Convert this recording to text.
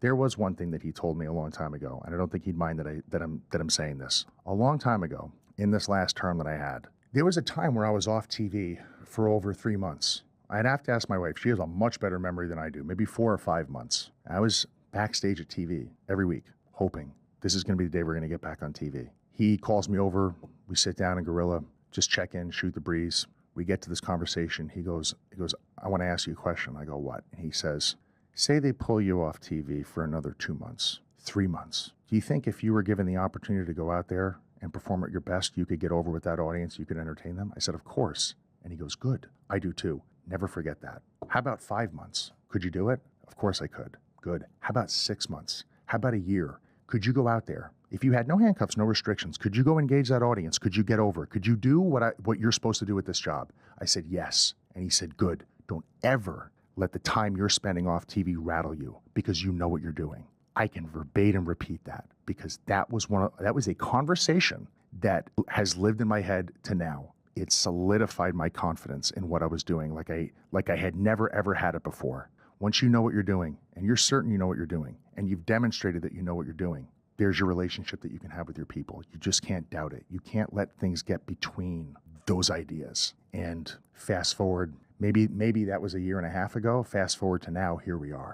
There was one thing that he told me a long time ago, and I don't think he'd mind that I'm saying this. A long time ago, in this last term that I had, there was a time where I was off TV for over 3 months. I'd have to ask my wife. She has a much better memory than I do, maybe 4 or 5 months. I was backstage at TV every week, hoping this is going to be the day we're going to get back on TV. He calls me over. We sit down in Gorilla, just check in, shoot the breeze. We get to this conversation. He goes, I want to ask you a question. I go, what? And he says, say they pull you off TV for another 2 months, 3 months. Do you think if you were given the opportunity to go out there and perform at your best, you could get over with that audience, you could entertain them? I said, of course. And he goes, good. I do too. Never forget that. How about 5 months? Could you do it? Of course I could. Good. How about 6 months? How about a year? Could you go out there? If you had no handcuffs, no restrictions, could you go engage that audience? Could you get over? Could you do what you're supposed to do with this job? I said, yes. And he said, good. Don't ever let the time you're spending off TV rattle you because you know what you're doing. I can verbatim repeat that because that was a conversation that has lived in my head to now. It solidified my confidence in what I was doing like I had never ever had it before. Once you know what you're doing and you're certain you know what you're doing and you've demonstrated that you know what you're doing, there's your relationship that you can have with your people. You just can't doubt it. You can't let things get between those ideas. And fast forward, maybe that was a year and a half ago. Fast forward to now, here we are.